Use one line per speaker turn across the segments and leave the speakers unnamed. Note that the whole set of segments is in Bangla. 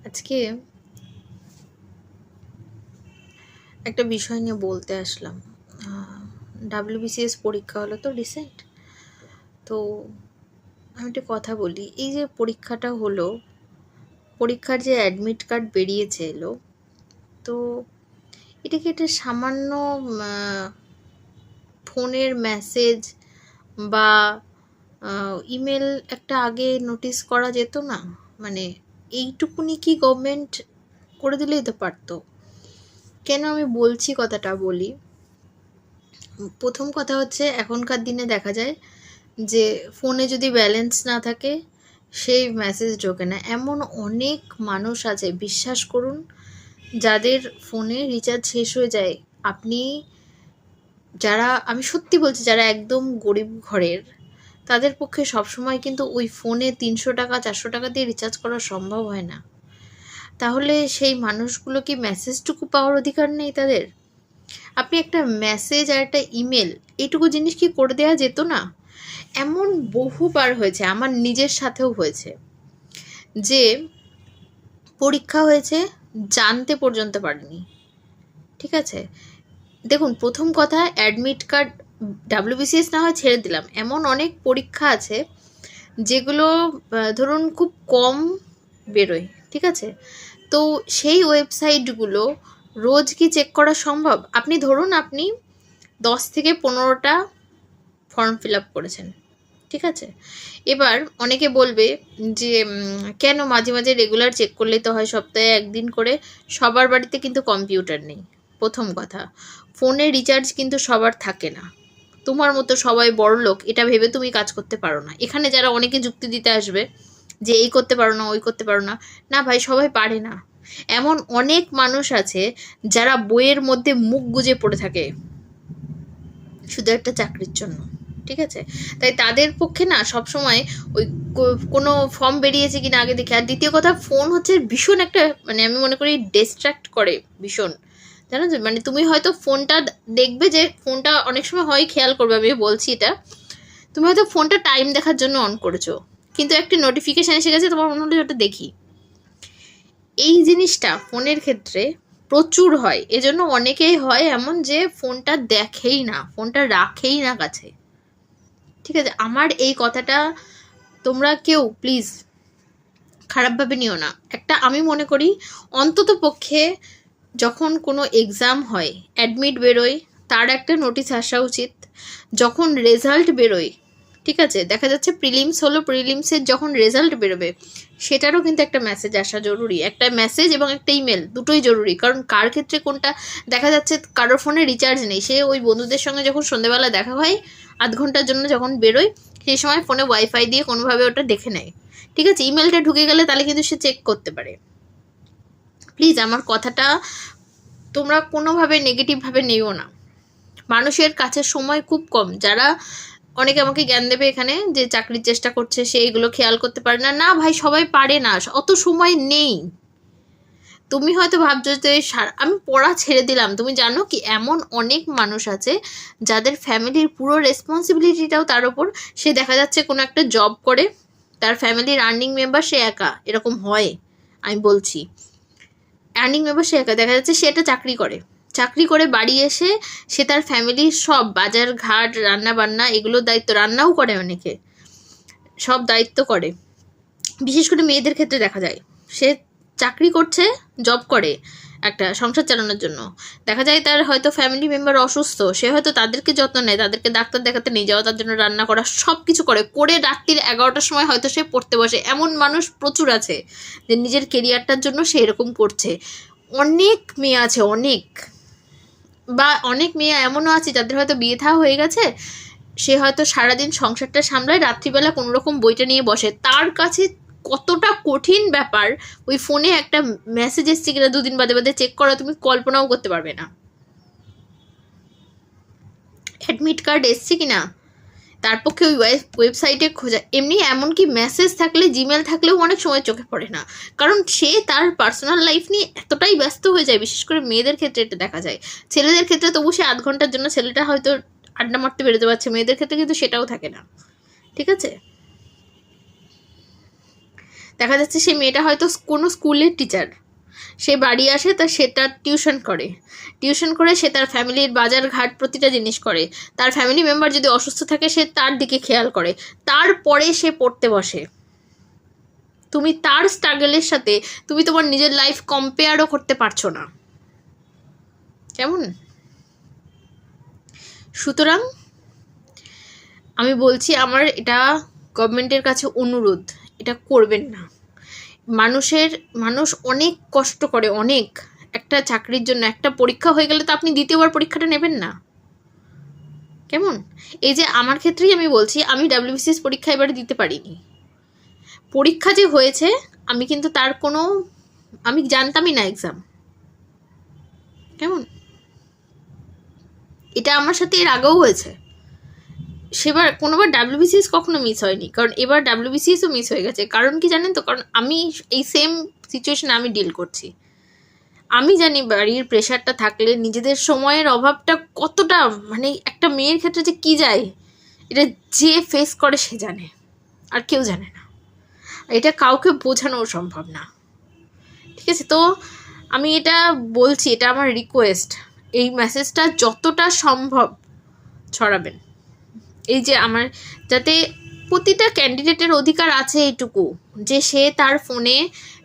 আজকে একটা বিষয় নিয়ে বলতে আসলাম। WBCS পরীক্ষা হলো তো রিসেন্ট। তো আমি একটা কথা বলি, এই যে পরীক্ষাটা হলো, পরীক্ষার যে অ্যাডমিট কার্ড বেরিয়েছে এলো, তো এটা কি একটা সামান্য ফোনের মেসেজ বা ইমেল একটা আগে নোটিস করা যেত না? মানে এইটুকুনি কি গভর্নমেন্ট করে দিলেই তো পারতো? কেন আমি বলছি কথাটা বলি, প্রথম কথা হচ্ছে এখনকার দিনে দেখা যায় যে ফোনে যদি ব্যালেন্স না থাকে সেই মেসেজ ঢোকে না। এমন অনেক মানুষ আছে, বিশ্বাস করুন, যাদের ফোনে রিচার্জ শেষ হয়ে যায়। আপনি যারা, আমি সত্যি বলছি, যারা একদম গরিব ঘরের, তাদের পক্ষে সবসময় কিন্তু ওই ফোনে 300 টাকা 400 টাকা দিয়ে রিচার্জ করা সম্ভব হয় না। তাহলে সেই মানুষগুলো কি মেসেজটুকু পাওয়ার অধিকার নেই তাদের? আপনি একটা মেসেজ আর একটা ইমেল, এইটুকু জিনিস কি করে দেওয়া যেত না? এমন বহুবার হয়েছে, আমার নিজের সাথেও হয়েছে যে পরীক্ষা হয়েছে, জানতে পর্যন্ত পারিনি। ঠিক আছে, দেখুন, প্রথম কথা, অ্যাডমিট কার্ড WBCS না হয় ছেড়ে দিলাম, এমন অনেক পরীক্ষা আছে যেগুলো ধরুন খুব কম বেরোয়। ঠিক আছে, তো সেই ওয়েবসাইটগুলো রোজ কি চেক করা সম্ভব? আপনি ধরুন আপনি 10 থেকে 15টা ফর্ম ফিল আপ করেছেন। ঠিক আছে, এবার অনেকে বলবে যে কেন মাঝে মাঝে রেগুলার চেক করলেই তো হয়, সপ্তাহে একদিন করে। সবার বাড়িতে কিন্তু কম্পিউটার নেই, প্রথম কথা। ফোনে রিচার্জ কিন্তু সবার থাকে না। তোমার মতো সবাই বড়লোক এটা ভেবে তুমি কাজ করতে পারো না। এখানে যারা অনেকে যুক্তি দিতে আসবে যে এই করতে পারো না, ওই করতে পারো না, না ভাই, সবাই পারে না। এমন অনেক মানুষ আছে যারা বইয়ের মধ্যে মুখ গুজে পড়ে থাকে শুধু একটা চাকরির জন্য। ঠিক আছে, তাই তাদের পক্ষে না সবসময় ওই কোনো ফর্ম বেরিয়েছে কিনা আগে দেখে। আর দ্বিতীয় কথা, ফোন হচ্ছে ভীষণ একটা, মানে আমি মনে করি ডিস্ট্র্যাক্ট করে ভীষণ, জানো তো? মানে তুমি হয়তো ফোনটা দেখবে, যে ফোনটা অনেক সময় হয়, খেয়াল করবে, আমি বলছি এটা, তুমি হয়তো ফোনটা টাইম দেখার জন্য অন করেছো, কিন্তু একটা নোটিফিকেশান এসে গেছে, তোমার মনে হলো ওটা দেখি। এই জিনিসটা ফোনের ক্ষেত্রে প্রচুর হয়। এজন্য অনেকেই হয় এমন যে ফোনটা দেখেই না, ফোনটা রাখেই না কাছে। ঠিক আছে, আমার এই কথাটা তোমরা কেউ প্লিজ খারাপভাবে নিও না। একটা আমি মনে করি অন্তত পক্ষে যখন কোনো এক্সাম হয়, অ্যাডমিট বেরোয়, তার একটা নোটিশ আসা উচিত। যখন রেজাল্ট বেরোয়, ঠিক আছে, দেখা যাচ্ছে প্রিলিমস হলো, প্রিলিমসের যখন রেজাল্ট বেরোবে সেটারও কিন্তু একটা মেসেজ আসা জরুরি। একটা মেসেজ এবং একটা ইমেল, দুটোই জরুরি। কারণ কার ক্ষেত্রে কোনটা, দেখা যাচ্ছে কারোর ফোনে রিচার্জ নেই, সে ওই বন্ধুদের সঙ্গে যখন সন্ধ্যেবেলা দেখা হয়, আধ ঘন্টার জন্য যখন বেরোয়, সেই সময় ফোনে ওয়াইফাই দিয়ে কোনোভাবে ওটা দেখে নেয়। ঠিক আছে, ইমেলটা ঢুকে গেলে তাহলে কিন্তু সে চেক করতে পারে। প্লিজ আমার কথাটা তোমরা কোনোভাবে নেগেটিভভাবে নিও না। মানুষের কাছে সময় খুব কম। যারা, অনেকে আমাকে জ্ঞান দেবে এখানে যে চাকরির চেষ্টা করছে, সে এগুলো খেয়াল করতে পারে না। না ভাই, সবাই পারে না, অত সময় নেই। তুমি হয়তো ভাবছো যে আমি পড়া ছেড়ে দিলাম। তুমি জানো কি, এমন অনেক মানুষ আছে যাদের ফ্যামিলির পুরো রেসপন্সিবিলিটিটাও তার ওপর। সে দেখা যাচ্ছে কোনো একটা জব করে, তার ফ্যামিলির আর্নিং মেম্বার সে একা, এরকম হয়, আমি বলছি। আর্নিং মেম্বার সে একা, দেখা যাচ্ছে সে একটা চাকরি করে, চাকরি করে বাড়ি এসে সে তার ফ্যামিলির সব বাজার ঘাট, রান্না বান্না, এগুলোর দায়িত্ব, রান্নাও করে অনেকে, সব দায়িত্ব করে। বিশেষ করে মেয়েদের ক্ষেত্রে দেখা যায়, সে চাকরি করছে, জব করে একটা সংসার চালানোর জন্য। দেখা যায় তার হয়তো ফ্যামিলি মেম্বার অসুস্থ, সে হয়তো তাদেরকে যত্ন নেয়, তাদেরকে ডাক্তার দেখাতে নিয়ে যাওয়া, তার জন্য রান্না করা, সব কিছু করে করে রাত্রির 11টার সময় হয়তো সে পড়তে বসে। এমন মানুষ প্রচুর আছে যে নিজের কেরিয়ারটার জন্য সে এরকম করছে। অনেক মেয়ে আছে, অনেক, বা অনেক মেয়ে এমনও আছে যাদের হয়তো বিয়ে থা হয়ে গেছে, সে হয়তো সারাদিন সংসারটা সামলায়, রাত্রিবেলা কোনো রকম বইটা নিয়ে বসে। তার কাছে কতটা কঠিন ব্যাপার ওই ফোনে একটা মেসেজ এসছে কিনা 2 দিন বাদে বাদে চেক করা, তুমি কল্পনাও করতে পারবে না। অ্যাডমিট কার্ড এসছে কিনা তার পক্ষে ওই ওয়েবসাইটে খোঁজা, এমনি এমনকি মেসেজ থাকলে, জিমেল থাকলেও অনেক সময় চোখে পড়ে না। কারণ সে তার পার্সোনাল লাইফ নিয়ে এতটাই ব্যস্ত হয়ে যায়। বিশেষ করে মেয়েদের ক্ষেত্রে এটা দেখা যায়। ছেলেদের ক্ষেত্রে তবু সে আধ ঘন্টার জন্য ছেলেটা হয়তো আড্ডা মারতে বেরোতে পারছে, মেয়েদের ক্ষেত্রে কিন্তু সেটাও থাকে না। ঠিক আছে, দেখা যাচ্ছে সেই মেয়েটা হয়তো কোনো স্কুলের টিচার, সে বাড়ি আসে সে তার টিউশন করে সে তার ফ্যামিলির বাজার ঘাট প্রতিটা জিনিস করে, তার ফ্যামিলি মেম্বার যদি অসুস্থ থাকে সে তার দিকে খেয়াল করে, তারপরে সে পড়তে বসে। তুমি তার স্ট্রাগলের সাথে তুমি তোমার নিজের লাইফ কম্পেয়ারও করতে পারছো না, কেমন? সুতরাং আমি বলছি, আমার এটা গভর্নমেন্টের কাছে অনুরোধ, এটা করবেন না। মানুষ অনেক কষ্ট করে, অনেক, একটা চাকরির জন্য। একটা পরীক্ষা হয়ে গেলে তো আপনি দ্বিতীয়বার পরীক্ষাটা নেবেন না, কেমন? এই যে আমার ক্ষেত্রেই আমি বলছি, আমি WBCS পরীক্ষা এবারে দিতে পারিনি। পরীক্ষা যে হয়েছে আমি কিন্তু তার কোনো, আমি জানতামই না এক্সাম, কেমন? এটা আমার সাথে এর আগেও হয়েছে। সেবার কোনোবার WBCS কখনো মিস হয়নি, কারণ এবার WBCSও মিস হয়ে গেছে। কারণ কি জানেন তো? কারণ আমি এই সেম সিচুয়েশনে আমি ডিল করছি। আমি জানি বাড়ির প্রেশারটা থাকলে নিজেদের সময়ের অভাবটা কতটা, মানে একটা মেয়ের ক্ষেত্রে যে কী যায়, এটা যে ফেস করে সে জানে, আর কেউ জানে না। এটা কাউকে বোঝানোও সম্ভব না, ঠিক আছে? তো আমি এটা বলছি, এটা আমার রিকোয়েস্ট, এই মেসেজটা যতটা সম্ভব ছড়াবেন। এই যে আমার, যাতে প্রতিটা ক্যান্ডিডেটের অধিকার আছে এইটুকু, যে সে তার ফোনে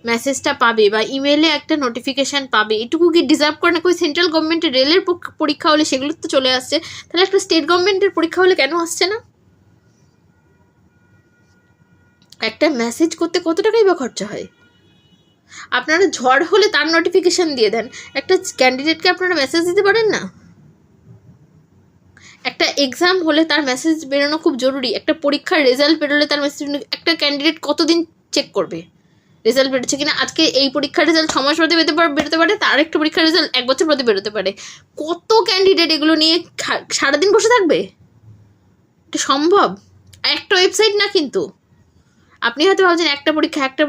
মেসেজটা পাবে বা ইমেলে একটা নোটিফিকেশান পাবে, এটুকু কি ডিজার্ভ করে না? কই সেন্ট্রাল গভর্নমেন্টের রেলের পরীক্ষা হলে সেগুলো তো চলে আসছে, তাহলে একটা স্টেট গভর্নমেন্টের পরীক্ষা হলে কেন আসছে না? একটা মেসেজ করতে কত টাকাই বা খরচা হয়? আপনারা ঝড় হলে তার নোটিফিকেশান দিয়ে দেন, একটা ক্যান্ডিডেটকে আপনারা মেসেজ দিতে পারেন না? একটা এক্সাম হলে তার মেসেজ বেরোনো খুব জরুরি, একটা পরীক্ষার রেজাল্ট বেরোলে তার মেসেজ, একটা ক্যান্ডিডেট কতদিন চেক করবে রেজাল্ট বেরোচ্ছে কিনা? আজকে এই পরীক্ষার রেজাল্ট 6 মাস বাদে বেরোতে পারে, তার একটা পরীক্ষার রেজাল্ট 1 বছর বাদে বেরোতে পারে। কত ক্যান্ডিডেট এগুলো নিয়ে সারাদিন বসে থাকবে? এটা সম্ভব? একটা ওয়েবসাইট না কিন্তু। আপনি হয়তো ভাবছেন একটা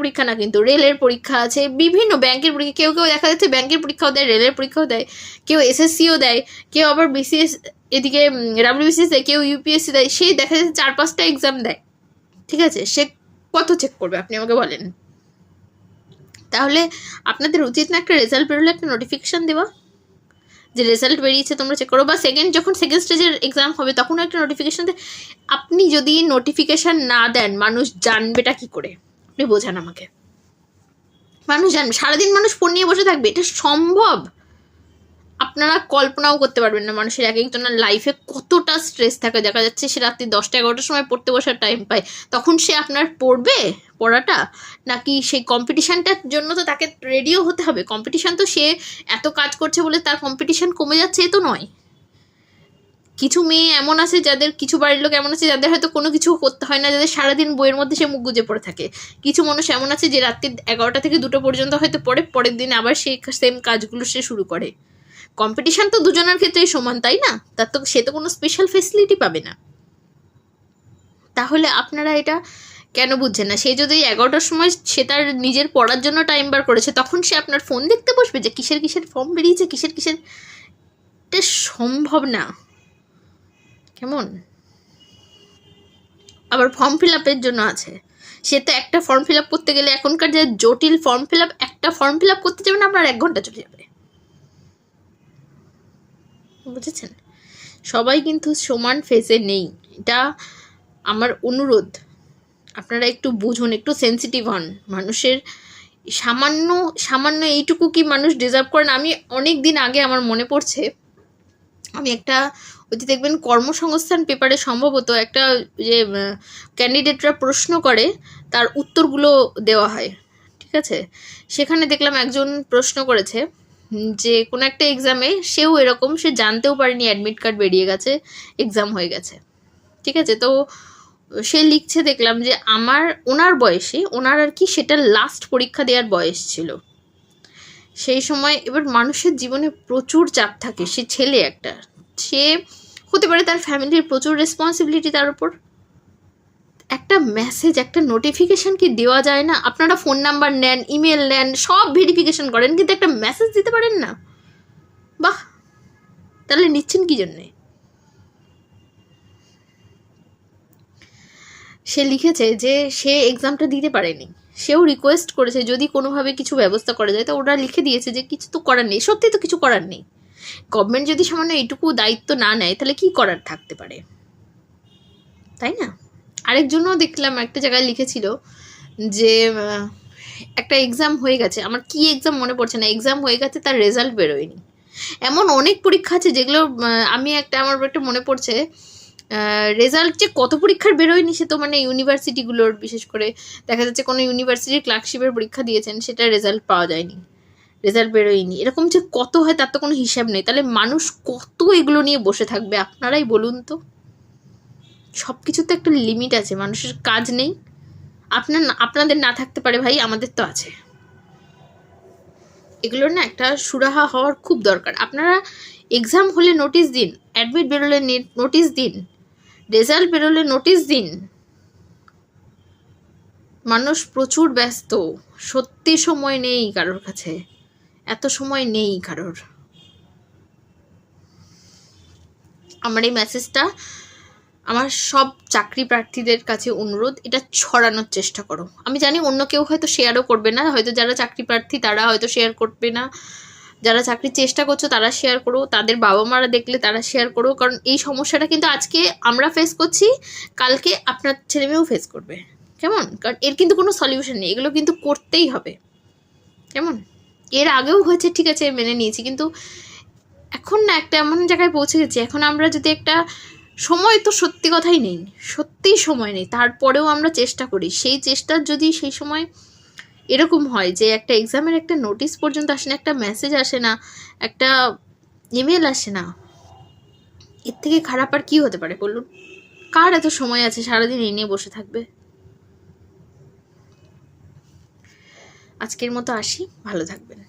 পরীক্ষা না, কিন্তু রেলের পরীক্ষা আছে, বিভিন্ন ব্যাংকের পরীক্ষা, কেউ দেখা যাচ্ছে ব্যাংকের পরীক্ষাও দেয়, রেলের পরীক্ষাও দেয়, কেউ SSCও দেয়, কেউ আবার BCS, এদিকে WBCS দেয়, কেউ UPSC দেয়, সেই দেখা যাচ্ছে 4-5টা এক্সাম দেয়, ঠিক আছে? সে কত চেক করবে আপনি আমাকে বলেন? তাহলে আপনাদের উচিত না একটা রেজাল্ট বেরোলে একটা নোটিফিকেশান দেওয়া, যে রেজাল্ট বেরিয়েছে তোমরা চেক করো, বা যখন সেকেন্ড স্টেজের এক্সাম হবে তখনও একটা নোটিফিকেশান দেয়। আপনি যদি নোটিফিকেশান না দেন, মানুষ জানবেটা কি করে? আপনি বোঝান আমাকে। মানুষ জানবে? সারাদিন মানুষ ফোন নিয়ে বসে থাকবে? এটা সম্ভব? আপনারা কল্পনাও করতে পারবেন না মানুষের এক একজনের লাইফে কতটা স্ট্রেস থাকে। দেখা যাচ্ছে সে রাত্রি 10টা-11টার সময় পড়তে বসার টাইম পায়, তখন সে আপনার পড়বে পড়াটা, নাকি সেই কম্পিটিশানটার জন্য তো তাকে রেডিও হতে হবে। কম্পিটিশান তো সে এত কাজ করছে বলে তার কম্পিটিশান কমে যাচ্ছে এ তো নয়। কিছু মেয়ে এমন আছে যাদের, কিছু বাড়ির লোক এমন আছে যাদের হয়তো কোনো কিছু করতে হয় না, যাদের সারাদিন বইয়ের মধ্যে সে মুখ গুজে পড়ে থাকে। কিছু মানুষ এমন আছে যে রাত্রি 11টা থেকে 2টো পর্যন্ত হয়তো পড়ে, পরের দিন আবার সেই সেম কাজগুলো সে শুরু করে। কম্পিটিশান তো দুজনের ক্ষেত্রেই সমান, তাই না? তার তো, সে তো কোনো স্পেশাল ফেসিলিটি পাবে না। তাহলে আপনারা এটা কেন বুঝছেন না? সে যদি 11টার সময় সে তার নিজের পড়ার জন্য টাইম বার করেছে, তখন সে আপনার ফোন দেখতে বসবে যে কিসের ফর্ম বেরিয়েছে, কিসের এটা সম্ভব না, কেমন? আবার ফর্ম ফিল আপের জন্য আছে, সে তো একটা ফর্ম ফিল আপ করতে গেলে, এখনকার যে জটিল ফর্ম ফিল আপ, একটা ফর্ম ফিল আপ করতে যাবেন আপনার 1 ঘন্টা চলে যাবে, বুঝেছেন? সবাই কিন্তু সমান ফেসে নেই, এটা আমার অনুরোধ। আপনারা একটু বুঝুন, একটু সেন্সিটিভ হন। মানুষের সামান্য এইটুকু কি মানুষ ডিজার্ভ করে না? আমি অনেক দিন আগে, আমার মনে পড়ছে, আমি একটা, ওই যে দেখবেন কর্মসংস্থান পেপারে সম্ভবত একটা, যে ক্যান্ডিডেটরা প্রশ্ন করে তার উত্তরগুলো দেওয়া হয়, ঠিক আছে? সেখানে দেখলাম একজন প্রশ্ন করেছে যে কোনো একটা এক্সামে, সেও এরকম, সে জানতেও পারেনি অ্যাডমিট কার্ড বেরিয়ে গেছে, এক্সাম হয়ে গেছে, ঠিক আছে? তো সে লিখছে, দেখলাম যে ওনার বয়সে, ওনার আর কি সেটা লাস্ট পরীক্ষা দেওয়ার বয়স ছিল সেই সময়। এবার মানুষের জীবনে প্রচুর চাপ থাকে, সে ছেলে একটা, সে হতে পারে তার ফ্যামিলির প্রচুর রেসপন্সিবিলিটি তার উপর। একটা মেসেজ, একটা নোটিফিকেশান কি দেওয়া যায় না? আপনারা ফোন নাম্বার নেন, ইমেল নেন, সব ভেরিফিকেশান করেন, কিন্তু একটা মেসেজ দিতে পারেন না? বাহ, তাহলে নিচ্ছেন কি জন্যে? সে লিখেছে যে সে এক্সামটা দিতে পারেনি, সেও রিকোয়েস্ট করেছে যদি কোনোভাবে কিছু ব্যবস্থা করা যায়, তো ওরা লিখে দিয়েছে যে কিছু তো করার নেই। সত্যি তো কিছু করার নেই। গভর্নমেন্ট যদি সামান্য এইটুকু দায়িত্ব না নেয় তাহলে কি করার থাকতে পারে, তাই না? আরেকজনও দেখলাম একটা জায়গায় লিখেছিল যে একটা এক্সাম হয়ে গেছে, আমার কি এক্সাম মনে পড়ছে না, এক্সাম হয়ে গেছে, তার রেজাল্ট বেরোয়নি। এমন অনেক পরীক্ষা আছে যেগুলো আমার একটা মনে পড়ছে, রেজাল্ট যে কত পরীক্ষার বেরোয়নি সে তো মানে ইউনিভার্সিটিগুলোর, বিশেষ করে দেখা যাচ্ছে কোনো ইউনিভার্সিটির ক্লার্কশিপের পরীক্ষা দিয়েছেন, সেটা রেজাল্ট পাওয়া যায়নি, রেজাল্ট বেরোয়নি, এরকম যে কত হয় তার তো কোনো হিসাব নেই। তাহলে মানুষ কত এগুলো নিয়ে বসে থাকবে আপনারাই বলুন তো। সব কিছুর তো একটা লিমিট আছে, মানুষের কাজ নেই? আপনাদের না থাকতে পারে ভাই, আমাদের তো আছে। এগুলোর না একটা সুরাহা হওয়ার খুব দরকার। আপনারা এক্সাম হলে নোটিশ দিন, অ্যাডমিট বেরোলে নোটিশ দিন, রেজাল্ট বেরোলে নোটিশ দিন। মানুষ প্রচুর ব্যস্ত, সত্যি সময় নেই কারোর কাছে, এত সময় নেই কারোর। আমার এই মেসেজটা আমার সব চাকরি প্রার্থীদের কাছে অনুরোধ, এটা ছড়ানোর চেষ্টা করো। আমি জানি অন্য কেউ হয়তো শেয়ারও করবে না, হয়তো যারা চাকরি প্রার্থী তারা হয়তো শেয়ার করবে না, যারা চাকরির চেষ্টা করছো তারা শেয়ার করো, তাদের বাবা মারা দেখলে তারা শেয়ার করো, কারণ এই সমস্যাটা কিন্তু আজকে আমরা ফেস করছি, কালকে আপনার ছেলেমেয়েও ফেস করবে, কেমন? কারণ এর কিন্তু কোনো সলিউশন নেই, এগুলো কিন্তু করতেই হবে, কেমন? এর আগেও হয়েছে, ঠিক আছে মেনে নিয়েছি, কিন্তু এখন না একটা এমন জায়গায় পৌঁছে গেছি, এখন আমরা যদি একটা সময় তো সত্যি কথাই নেই, সত্যিই সময় নেই, তারপরেও আমরা চেষ্টা করি, সেই চেষ্টার যদি সেই সময় এরকম হয় যে একটা এক্সামের একটা নোটিশ পর্যন্ত আসে না, একটা মেসেজ আসে না, একটা ইমেল আসে না, এর থেকে খারাপ আর কি হতে পারে বলুন? কার এত সময় আছে সারাদিন এই নিয়ে বসে থাকবে? আজকের মতো আসি, ভালো থাকবেন।